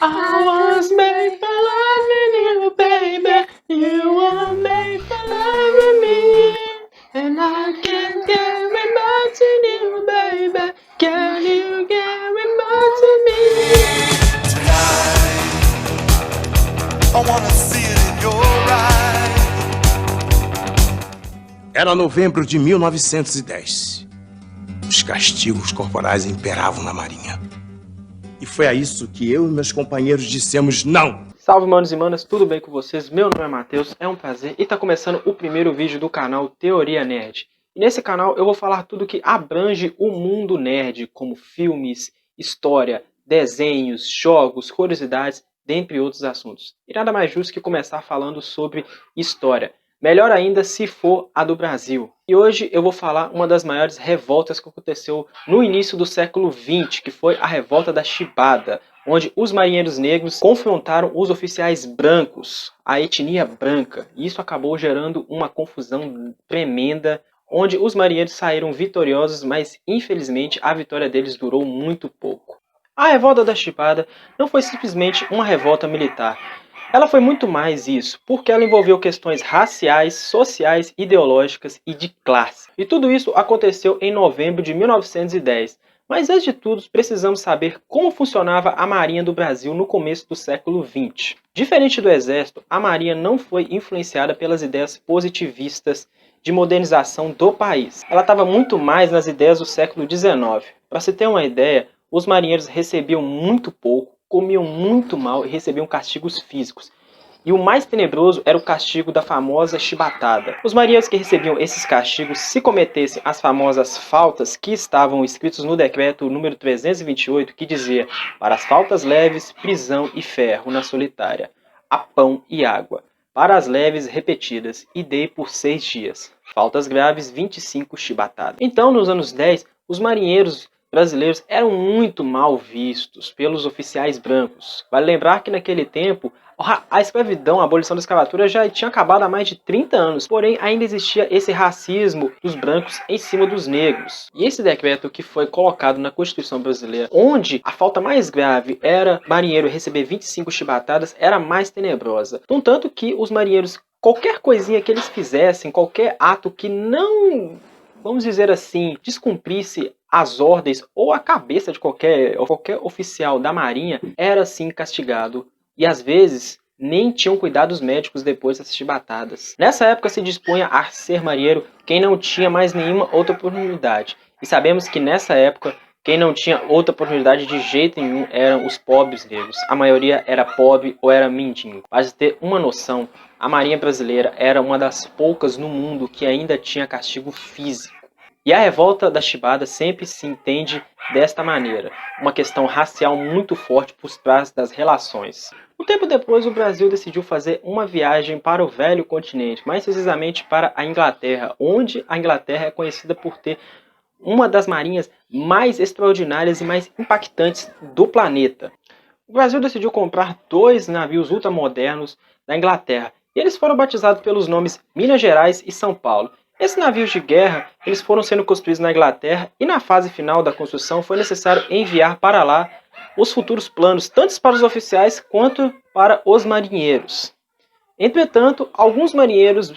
I was made for loving you, baby. You were made for loving me. And I can't get much in you, baby. Can you get much in me? I wanna see it in your eyes. Era novembro de 1910. Os castigos corporais imperavam na Marinha. E foi a isso que eu e meus companheiros dissemos não. Salve, manos e manas, tudo bem com vocês? Meu nome é Matheus, é um prazer e tá começando o primeiro vídeo do canal Teoria Nerd. E nesse canal eu vou falar tudo que abrange o mundo nerd, como filmes, história, desenhos, jogos, curiosidades, dentre outros assuntos. E nada mais justo que começar falando sobre história. Melhor ainda se for a do Brasil. E hoje eu vou falar uma das maiores revoltas que aconteceu no início do século XX, que foi a Revolta da Chibada, onde os marinheiros negros confrontaram os oficiais brancos, a etnia branca. E isso acabou gerando uma confusão tremenda, onde os marinheiros saíram vitoriosos, mas infelizmente a vitória deles durou muito pouco. A Revolta da Chibada não foi simplesmente uma revolta militar. Ela foi muito mais isso, porque ela envolveu questões raciais, sociais, ideológicas e de classe. E tudo isso aconteceu em novembro de 1910. Mas antes de tudo, precisamos saber como funcionava a Marinha do Brasil no começo do século XX. Diferente do Exército, a Marinha não foi influenciada pelas ideias positivistas de modernização do país. Ela estava muito mais nas ideias do século XIX. Para se ter uma ideia, os marinheiros recebiam muito pouco, comiam muito mal e recebiam castigos físicos. E o mais tenebroso era o castigo da famosa chibatada. Os marinheiros que recebiam esses castigos, se cometessem as famosas faltas que estavam escritos no decreto número 328, que dizia: para as faltas leves, prisão e ferro na solitária, a pão e água. Para as leves repetidas, e dei por 6 dias. Faltas graves, 25 chibatadas. Então, nos anos 10, os marinheiros brasileiros eram muito mal vistos pelos oficiais brancos. Vale lembrar que naquele tempo a escravidão, a abolição da escravatura já tinha acabado há mais de 30 anos, porém ainda existia esse racismo dos brancos em cima dos negros. E esse decreto que foi colocado na Constituição brasileira, onde a falta mais grave era marinheiro receber 25 chibatadas, era mais tenebrosa. Tanto que os marinheiros, qualquer coisinha que eles fizessem, qualquer ato que não, vamos dizer assim, descumprisse as ordens ou a cabeça de qualquer oficial da Marinha, era assim castigado. E às vezes nem tinham cuidados médicos depois dessas chibatadas. Nessa época se dispunha a ser marinheiro quem não tinha mais nenhuma outra oportunidade. E sabemos que nessa época quem não tinha outra oportunidade de jeito nenhum eram os pobres negros. A maioria era pobre ou era mendigo. Para ter uma noção, a Marinha brasileira era uma das poucas no mundo que ainda tinha castigo físico. E a Revolta da Chibada sempre se entende desta maneira, uma questão racial muito forte por trás das relações. Um tempo depois, o Brasil decidiu fazer uma viagem para o velho continente, mais precisamente para a Inglaterra, onde a Inglaterra é conhecida por ter uma das marinhas mais extraordinárias e mais impactantes do planeta. O Brasil decidiu comprar 2 navios ultramodernos da Inglaterra, e eles foram batizados pelos nomes Minas Gerais e São Paulo. Esses navios de guerra eles foram sendo construídos na Inglaterra e na fase final da construção foi necessário enviar para lá os futuros planos, tanto para os oficiais quanto para os marinheiros. Entretanto, alguns marinheiros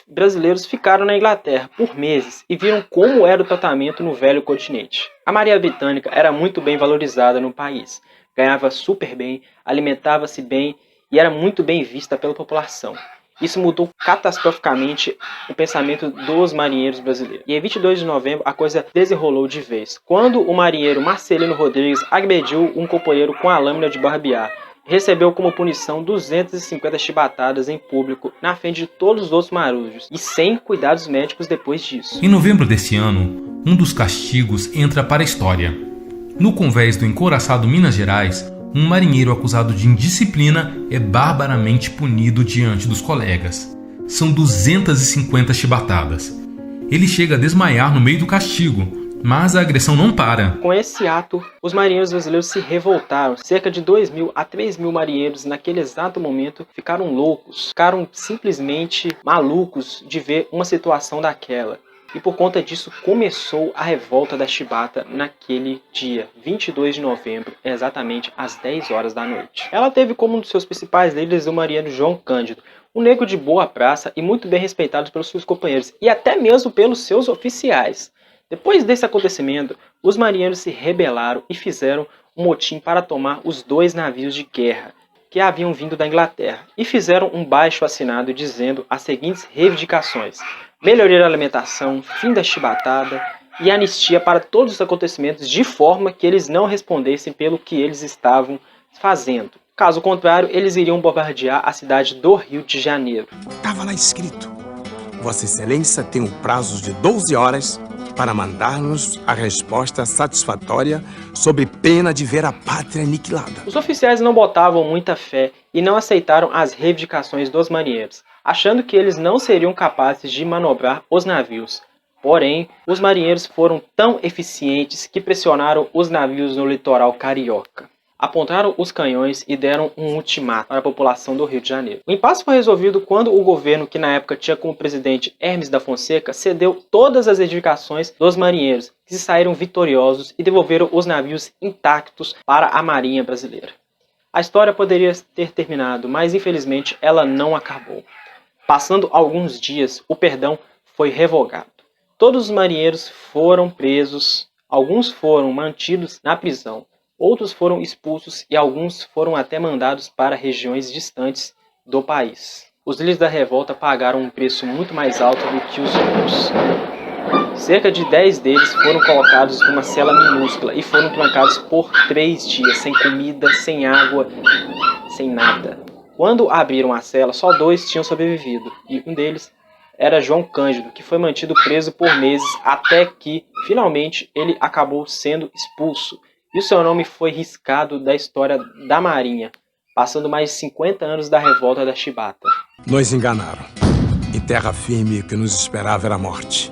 brasileiros ficaram na Inglaterra por meses e viram como era o tratamento no velho continente. A Marinha Britânica era muito bem valorizada no país, ganhava super bem, alimentava-se bem e era muito bem vista pela população. Isso mudou catastroficamente o pensamento dos marinheiros brasileiros. E em 22 de novembro a coisa desenrolou de vez, quando o marinheiro Marcelino Rodrigues agrediu um companheiro com a lâmina de barbear. Recebeu como punição 250 chibatadas em público na frente de todos os outros marujos e sem cuidados médicos depois disso. Em novembro desse ano, um dos castigos entra para a história. No convés do encouraçado Minas Gerais, um marinheiro acusado de indisciplina é barbaramente punido diante dos colegas. São 250 chibatadas. Ele chega a desmaiar no meio do castigo, mas a agressão não para. Com esse ato, os marinheiros brasileiros se revoltaram. Cerca de 2.000 a 3.000 marinheiros naquele exato momento ficaram loucos, ficaram simplesmente malucos de ver uma situação daquela. E por conta disso começou a revolta da Chibata naquele dia, 22 de novembro, exatamente às 10 horas da noite. Ela teve como um dos seus principais líderes o marinheiro João Cândido, um negro de boa praça e muito bem respeitado pelos seus companheiros e até mesmo pelos seus oficiais. Depois desse acontecimento, os marinheiros se rebelaram e fizeram um motim para tomar os 2 navios de guerra que haviam vindo da Inglaterra e fizeram um baixo-assinado dizendo as seguintes reivindicações: melhoria da alimentação, fim da chibatada e anistia para todos os acontecimentos de forma que eles não respondessem pelo que eles estavam fazendo. Caso contrário, eles iriam bombardear a cidade do Rio de Janeiro. Estava lá escrito: Vossa Excelência tem um prazo de 12 horas para mandar-nos a resposta satisfatória sob pena de ver a pátria aniquilada. Os oficiais não botavam muita fé e não aceitaram as reivindicações dos marinheiros, achando que eles não seriam capazes de manobrar os navios. Porém, os marinheiros foram tão eficientes que pressionaram os navios no litoral carioca. Apontaram os canhões e deram um ultimato para a população do Rio de Janeiro. O impasse foi resolvido quando o governo, que na época tinha como presidente Hermes da Fonseca, cedeu todas as edificações dos marinheiros, que se saíram vitoriosos e devolveram os navios intactos para a Marinha Brasileira. A história poderia ter terminado, mas infelizmente ela não acabou. Passando alguns dias, o perdão foi revogado. Todos os marinheiros foram presos, alguns foram mantidos na prisão. Outros foram expulsos e alguns foram até mandados para regiões distantes do país. Os líderes da revolta pagaram um preço muito mais alto do que os outros. Cerca de 10 deles foram colocados numa cela minúscula e foram trancados por 3 dias, sem comida, sem água, sem nada. Quando abriram a cela, só 2 tinham sobrevivido, e um deles era João Cândido, que foi mantido preso por meses até que, finalmente, ele acabou sendo expulso. E o seu nome foi riscado da história da Marinha, passando mais de 50 anos da revolta da Chibata. Nos enganaram. Em terra firme, o que nos esperava era a morte.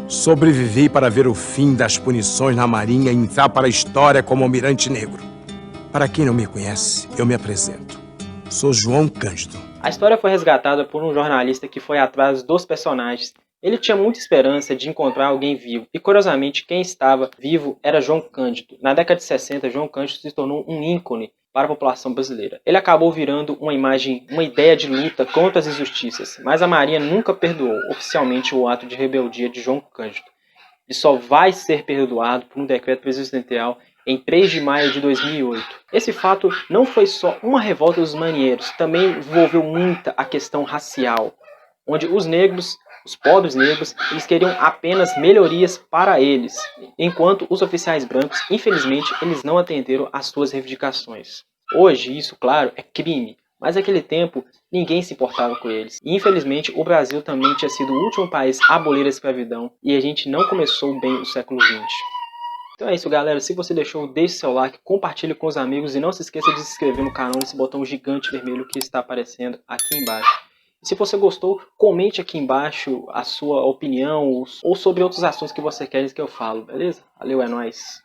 Sobrevivi para ver o fim das punições na Marinha e entrar para a história como almirante negro. Para quem não me conhece, eu me apresento. Sou João Cândido. A história foi resgatada por um jornalista que foi atrás dos personagens. Ele tinha muita esperança de encontrar alguém vivo, e curiosamente quem estava vivo era João Cândido. Na década de 60, João Cândido se tornou um ícone para a população brasileira. Ele acabou virando uma imagem, uma ideia de luta contra as injustiças, mas a Marinha nunca perdoou oficialmente o ato de rebeldia de João Cândido. Ele só vai ser perdoado por um decreto presidencial em 3 de maio de 2008. Esse fato não foi só uma revolta dos marinheiros, também envolveu muita a questão racial, onde os negros, os pobres negros, eles queriam apenas melhorias para eles, enquanto os oficiais brancos, infelizmente, eles não atenderam às suas reivindicações. Hoje, isso, claro, é crime, mas naquele tempo, ninguém se importava com eles. E, infelizmente, o Brasil também tinha sido o último país a abolir a escravidão, e a gente não começou bem o século XX. Então é isso, galera. Se você deixou, deixe seu like, compartilhe com os amigos e não se esqueça de se inscrever no canal nesse botão gigante vermelho que está aparecendo aqui embaixo. Se você gostou, comente aqui embaixo a sua opinião ou sobre outros assuntos que você quer que eu falo, beleza? Valeu, é nóis!